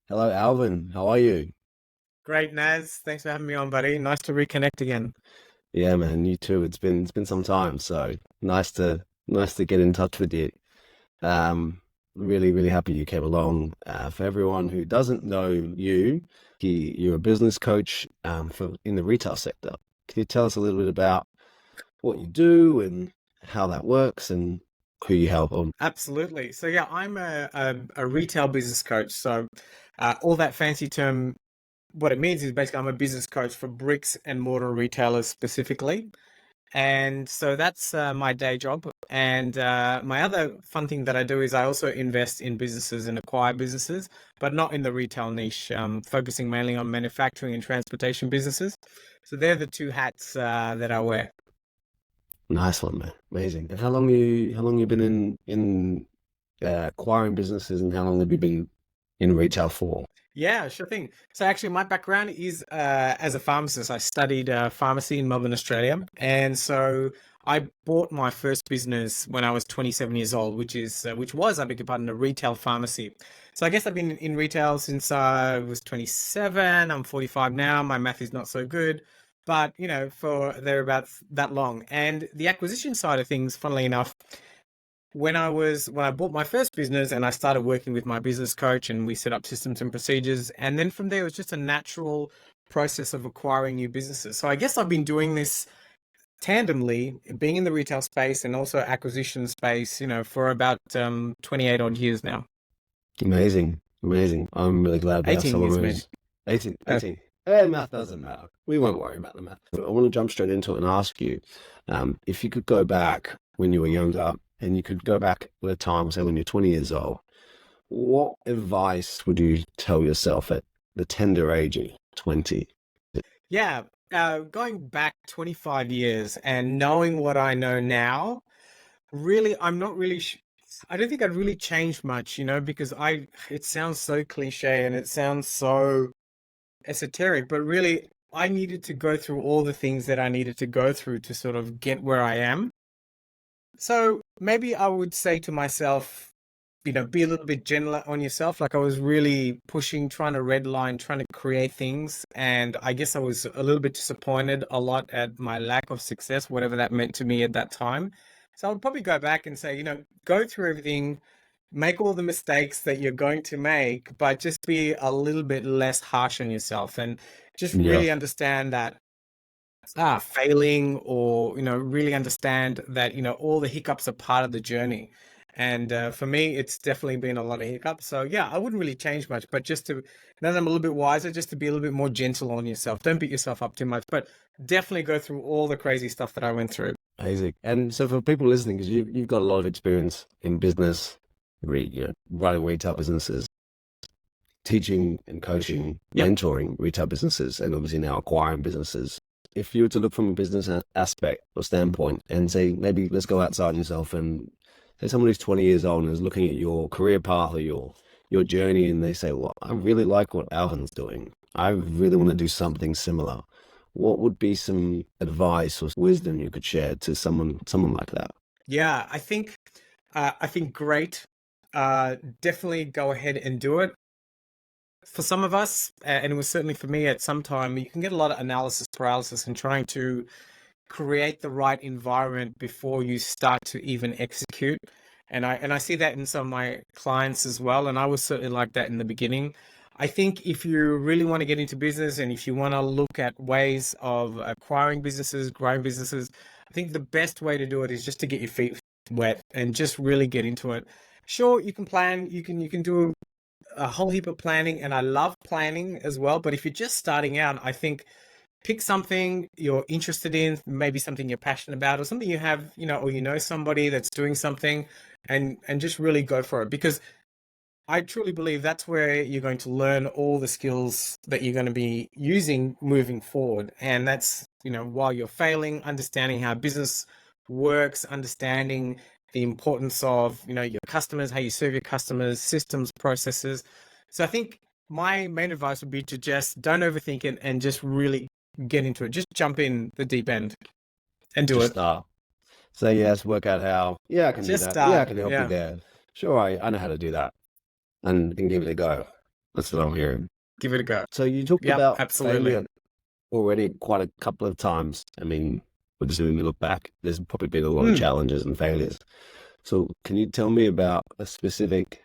Hello, Alvin. How are you? Great, Naz. Thanks for having me on, buddy. Nice to reconnect again. Yeah, man, you too. It's been some time, so nice to get in touch with you. Really happy you came along. For everyone who doesn't know you, you're a business coach for in the retail sector. Can you tell us a little bit about what you do and how that works and who you help on? Absolutely. So yeah, I'm a retail business coach. So all that fancy term, what it means is basically I'm a business coach for bricks and mortar retailers specifically. And so that's my day job. And my other fun thing that I do is I also invest in businesses and acquire businesses, but not in the retail niche, focusing mainly on manufacturing and transportation businesses. So they're the two hats that I wear. Nice one, man. Amazing. And how long you been in acquiring businesses, and how long have you been in retail for? Yeah, sure thing. So actually, my background is as a pharmacist. I studied pharmacy in Melbourne, Australia, and so I bought my first business when I was 27 years old, which was, I beg your pardon, a retail pharmacy. So I guess I've been in retail since I was 27. I'm 45 now. My math is not so good, but for thereabouts that long. And the acquisition side of things, funnily enough, when I bought my first business and I started working with my business coach and we set up systems and procedures, and then from there it was just a natural process of acquiring new businesses. So I guess I've been doing this tandemly, being in the retail space and also acquisition space, for about 28 odd years now. Amazing, amazing. I'm really glad we have 18 someone years, man. who's 18, Uh, 18. Math doesn't matter. We won't worry about the math. I want to jump straight into it and ask you, if you could go back when you were younger and you could go back at a time, say when you're 20 years old, what advice would you tell yourself at the tender age of 20? yeah, going back 25 years and knowing what I know now, really, I'm not really. I don't think I'd really change much, because it sounds so cliche and it sounds so esoteric, but really, I needed to go through all the things that I needed to go through to sort of get where I am. So maybe I would say to myself, be a little bit gentler on yourself. Like I was really pushing, trying to redline, trying to create things. And I guess I was a little bit disappointed a lot at my lack of success, whatever that meant to me at that time. So I would probably go back and say, go through everything, make all the mistakes that you're going to make, but just be a little bit less harsh on yourself and just Yeah, really understand that failing or really understand that all the hiccups are part of the journey. And for me it's definitely been a lot of hiccups, so yeah, I wouldn't really change much, but just to, now that I'm a little bit wiser, just to be a little bit more gentle on yourself. Don't beat yourself up too much, but definitely go through all the crazy stuff that I went through. amazing. And so for people listening, because you've got a lot of experience in business, running retail businesses, teaching and coaching, Yep. mentoring retail businesses, and obviously now acquiring businesses. If you were to look from a business aspect or standpoint and say, maybe let's go outside yourself and say someone who's 20 years old and is looking at your career path or your journey, and they say, well, I really like what Alvin's doing. I really want to do something similar. What would be some advice or wisdom you could share to someone like that? Yeah, I think great. Definitely go ahead and do it. For some of us, and it was certainly for me at some time, you can get a lot of analysis paralysis and trying to create the right environment before you start to even execute. And I see that in some of my clients as well. And I was certainly like that in the beginning. I think if you really want to get into business and if you want to look at ways of acquiring businesses, growing businesses, I think the best way to do it is just to get your feet wet and just really get into it. Sure, you can plan, you can do a whole heap of planning, and I love planning as well. But if you're just starting out, I think pick something you're interested in, maybe something you're passionate about, or something you have, or somebody that's doing something, and just really go for it. Because I truly believe that's where you're going to learn all the skills that you're going to be using moving forward. And that's, while you're failing, understanding how business works, understanding the importance of, your customers, how you serve your customers, systems, processes. So I think my main advice would be to just don't overthink it and just really get into it. Just jump in the deep end and do Just it. start. Say yes, work out how. Yeah, I can do Just that. Yeah, I start. can help you Yeah. there. Sure, I know how to do that and can give it a go. That's what I'm hearing. Give it a go. So you talked Yep, about absolutely. failure already quite a couple of times. I mean, we're just when we look back, there's probably been a lot of Mm. challenges and failures. So can you tell me about a specific,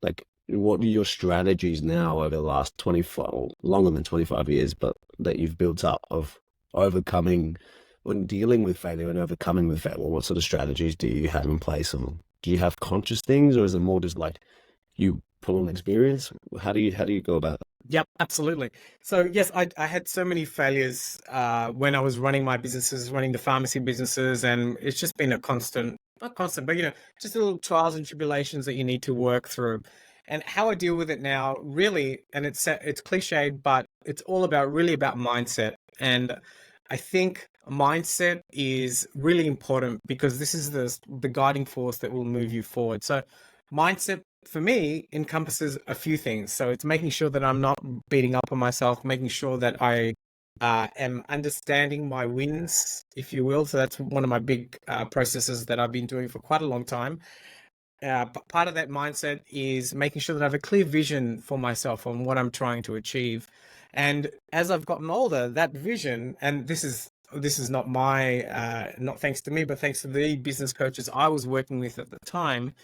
like, what are your strategies now over the last 25, or longer than 25 years, but that you've built up of overcoming, when dealing with failure and overcoming with failure? What sort of strategies do you have in place? Or do you have conscious things, or is it more just like you pull on experience? How do you go about it? Yep, absolutely. So yes, I had so many failures when I was running my businesses, running the pharmacy businesses, and it's just been a constant, not constant, but just little trials and tribulations that you need to work through. And how I deal with it now, really, and it's cliched, but it's all about really about mindset. And I think mindset is really important because this is the guiding force that will move you forward. So mindset for me encompasses a few things. So it's making sure that I'm not beating up on myself, making sure that I am understanding my wins, if you will. So that's one of my big processes that I've been doing for quite a long time. Part of that mindset is making sure that I have a clear vision for myself on what I'm trying to achieve. And as I've gotten older, that vision, and this is not my not thanks to me, but thanks to the business coaches I was working with at the time,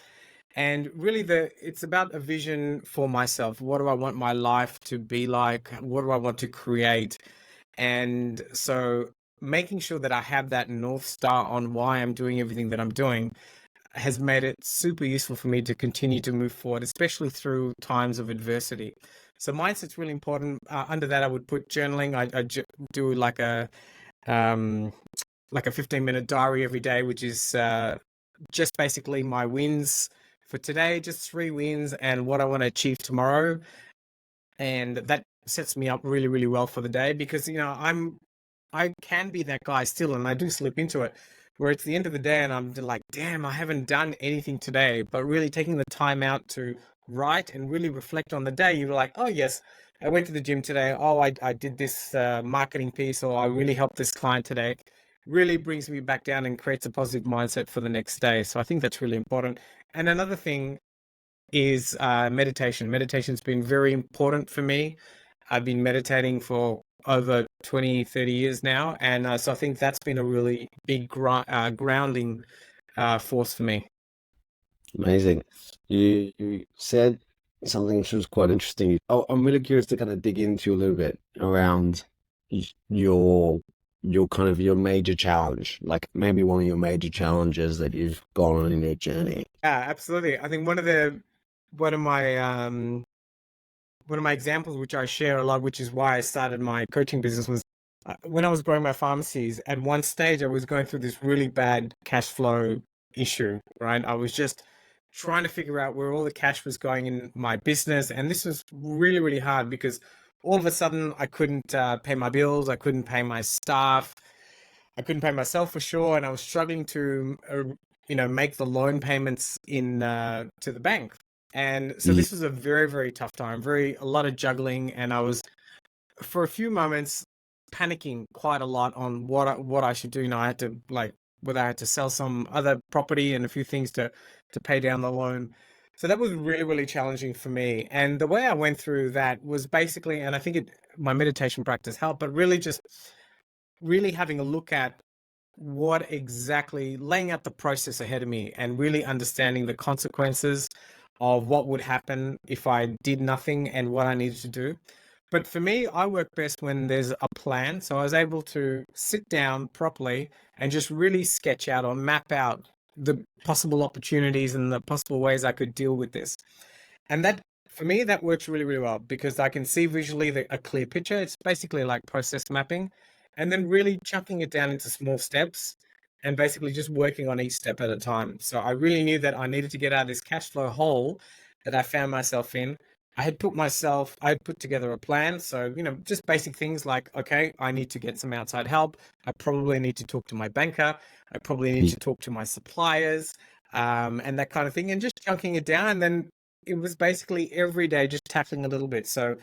and really, it's about a vision for myself. What do I want my life to be like? What do I want to create? And so making sure that I have that North Star on why I'm doing everything that I'm doing has made it super useful for me to continue to move forward, especially through times of adversity. So mindset's really important. Under that, I would put journaling. Do um, like a 15-minute diary every day, which is just basically my wins for today, just 3 wins and what I want to achieve tomorrow. And that sets me up really, really well for the day because, I can be that guy still, and I do slip into it, where it's the end of the day and I'm like, damn, I haven't done anything today. But really taking the time out to write and really reflect on the day, you're like, oh, yes, I went to the gym today. Oh, I did this marketing piece, or I really helped this client today. Really brings me back down and creates a positive mindset for the next day. So I think that's really important. And another thing is meditation. Meditation's been very important for me. I've been meditating for over 20, 30 years now. And so I think that's been a really big grounding force for me. Amazing. You said something which was quite interesting. Oh, I'm really curious to kind of dig into a little bit around your kind of your major challenge, like maybe one of your major challenges that you've gone on in your journey. Yeah, absolutely. I think one of my one of my examples, which I share a lot, which is why I started my coaching business, was when I was growing my pharmacies. At one stage, I was going through this really bad cash flow issue, right? I was just trying to figure out where all the cash was going in my business. And this was really, really hard because all of a sudden I couldn't pay my bills, I couldn't pay my staff, I couldn't pay myself for sure. And I was struggling to, make the loan payments to the bank. And so Mm. this was a very, very tough time, a lot of juggling. And I was, for a few moments, panicking quite a lot on what I should do. I had to, like, whether I had to sell some other property and a few things to pay down the loan. So that was really, really challenging for me. And the way I went through that was basically, and I think my meditation practice helped, but really just really having a look at what exactly, laying out the process ahead of me and really understanding the consequences of what would happen if I did nothing and what I needed to do. But for me, I work best when there's a plan. So I was able to sit down properly and just really sketch out or map out the possible opportunities and the possible ways I could deal with this. And that, for me, that works really, really well because I can see visually a clear picture. It's basically like process mapping, and then really chunking it down into small steps and basically just working on each step at a time. So I really knew that I needed to get out of this cash flow hole that I found myself in. I had put together a plan. So, just basic things like, okay, I need to get some outside help. I probably need to talk to my banker. I probably need to talk to my suppliers, and that kind of thing, and just chunking it down. And then it was basically every day just tackling a little bit. So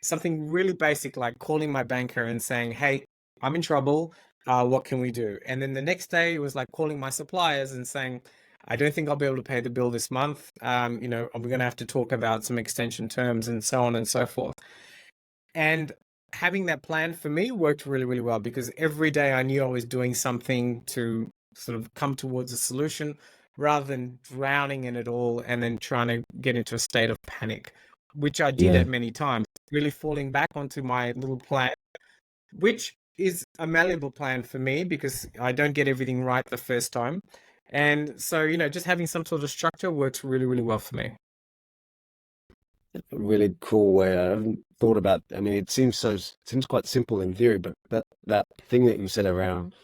something really basic like calling my banker and saying, hey, I'm in trouble. What can we do? And then the next day it was like calling my suppliers and saying, I don't think I'll be able to pay the bill this month. I'm going to have to talk about some extension terms and so on and so forth. And having that plan for me worked really, really well because every day I knew I was doing something to sort of come towards a solution rather than drowning in it all and then trying to get into a state of panic, which I did Yeah. at many times, really falling back onto my little plan, which is a malleable plan for me because I don't get everything right the first time. And so, just having some sort of structure works really, really well for me. A really cool way. I haven't thought about. I mean, it seems quite simple in theory, but that thing that you said around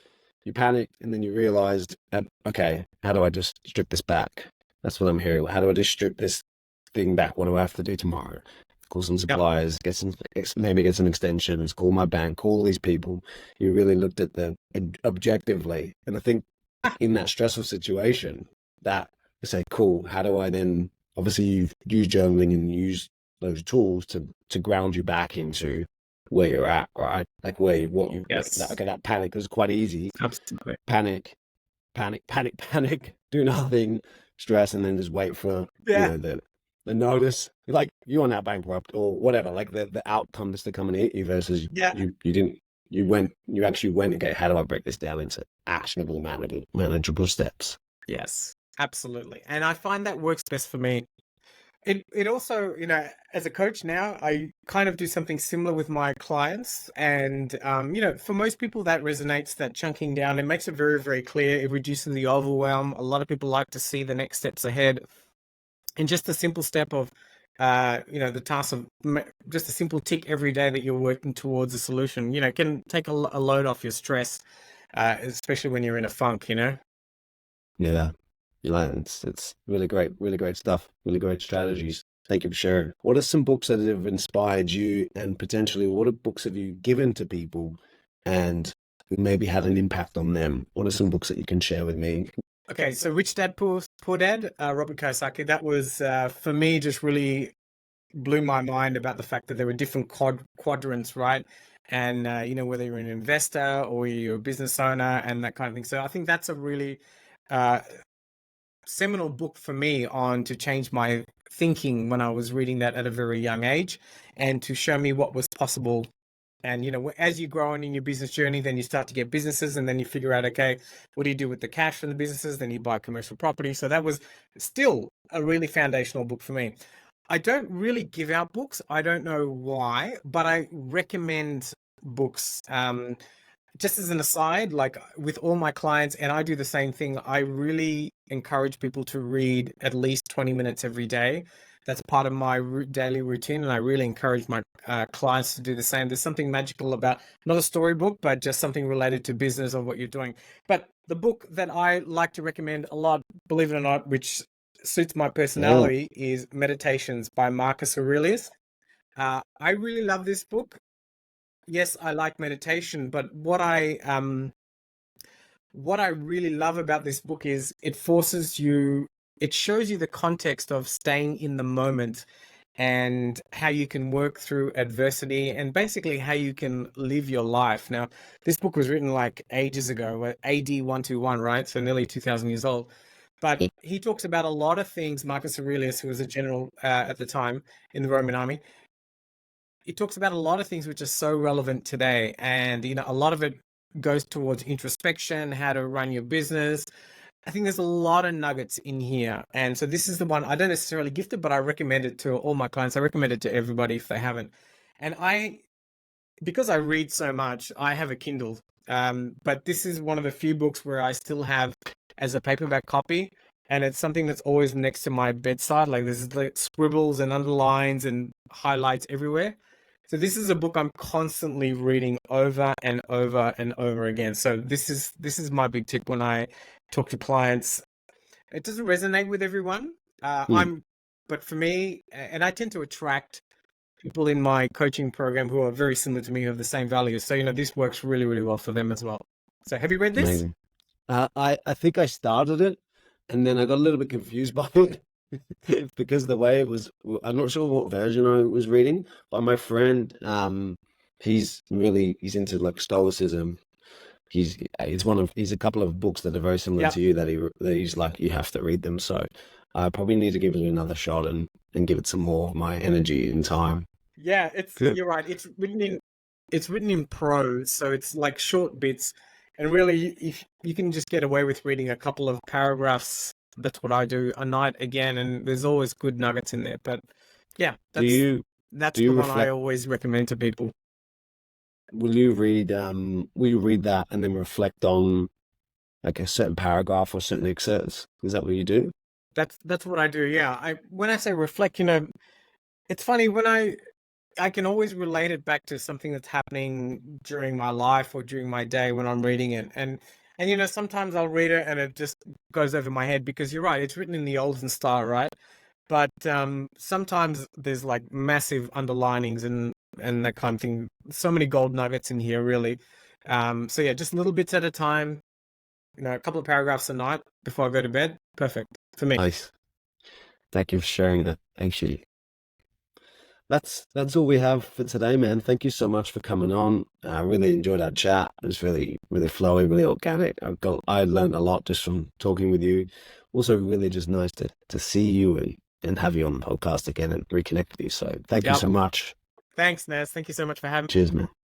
you panicked and then you realized, okay, how do I just strip this back? That's what I'm hearing. How do I just strip this thing back? What do I have to do tomorrow? Call some Yep. suppliers, maybe get some extensions, call my bank, call these people. You really looked at the objectively, and I think in that stressful situation, that you say, cool. How do I then? Obviously, you've used journaling and use those tools to ground you back into where you're at, right? Like Yes, okay, that panic was quite easy. absolutely. Panic, panic, do nothing, stress, and then just wait for, Yeah. the notice. Like you are now bankrupt or whatever, like the outcome is to come and hit you versus Yeah. you didn't, you actually went, okay, how do I break this down into actionable, manageable steps? Yes, absolutely. And I find that works best for me. It also, as a coach now, I kind of do something similar with my clients. And, for most people that resonates, that chunking down, it makes it very, very clear. It reduces the overwhelm. A lot of people like to see the next steps ahead. And just the simple step of, the task of just a simple tick every day that you're working towards a solution, can take a load off your stress, especially when you're in a funk. Yeah, you like it's really great stuff, really great strategies. Thank you for sharing. What are some books that have inspired you, and potentially what are books have you given to people and who maybe had an impact on them? What are some books that you can share with me? Okay, so Rich Dad Poor Dad, Robert Kiyosaki, that was for me just really blew my mind about the fact that there were different quadrants, right? And whether you're an investor or you're a business owner and that kind of thing. So I think that's a really uh, seminal book for me on to change my thinking when I was reading that at a very young age and to show me what was possible. And as you grow on in your business journey, then you start to get businesses, and then you figure out, okay, what do you do with the cash from the businesses? Then you buy commercial property. So that was still a really foundational book for me. I don't really give out books. I don't know why, but I recommend books. Just as an aside, like with all my clients, and I do the same thing, I really encourage people to read at least 20 minutes every day. That's part of my daily routine, and I really encourage my clients to do the same. There's something magical about not a storybook, but just something related to business or what you're doing. But the book that I like to recommend a lot, believe it or not, which suits my Yeah. personality, is Meditations by Marcus Aurelius. I really love this book. Yes, I like meditation, but what I really love about this book is it shows you the context of staying in the moment and how you can work through adversity and basically how you can live your life. Now, this book was written like ages ago, AD 121, right? So nearly 2000 years old. But he talks about a lot of things. Marcus Aurelius, who was a general at the time in the Roman army, he talks about a lot of things which are so relevant today. And, a lot of it goes towards introspection, how to run your business. I think there's a lot of nuggets in here. And so this is the one I don't necessarily gift it, but I recommend it to all my clients. I recommend it to everybody if they haven't. And because I read so much, I have a Kindle. But this is one of the few books where I still have as a paperback copy. And it's something that's always next to my bedside. Like there's like scribbles and underlines and highlights everywhere. So this is a book I'm constantly reading over and over and over again. So this is my big tip when I talk to clients. It doesn't resonate with everyone. Hmm. But for me, and I tend to attract people in my coaching program who are very similar to me, who have the same values. So this works really, really well for them as well. So have you read this? Amazing. I think I started it and then I got a little bit confused by it because the way it was, I'm not sure what version I was reading, but my friend, he's into like Stoicism he's a couple of books that are very similar Yep. to you that he's like, you have to read them. So I probably need to give it another shot and give it some more of my energy and time. Yeah, Good. you're right. It's written in prose, so it's like short bits. And really, if you can just get away with reading a couple of paragraphs, that's what I do a night again, and there's always good nuggets in there. But yeah, Do you that's do the you one I reflect? always recommend to people. Will you read that and then reflect on like a certain paragraph or certain excerpts? Is that what you do? That's what I do. Yeah. I when I say reflect, it's funny when I can always relate it back to something that's happening during my life or during my day when I'm reading it. And sometimes I'll read it and it just goes over my head because you're right, it's written in the olden style, right? But sometimes there's like massive underlinings and that kind of thing. So many gold nuggets in here, really. So yeah, just little bits at a time, a couple of paragraphs a night before I go to bed. Perfect for me. Nice. Thank you for sharing that. Actually, that's all we have for today, man. Thank you so much for coming on. I really enjoyed our chat. It was really, really flowy, really organic. I learned a lot just from talking with you. Also, really just nice to see you and have you on the podcast again and reconnect with you. So thank you Yep. so much. Thanks, Naz. Thank you so much for having me. Cheers, man.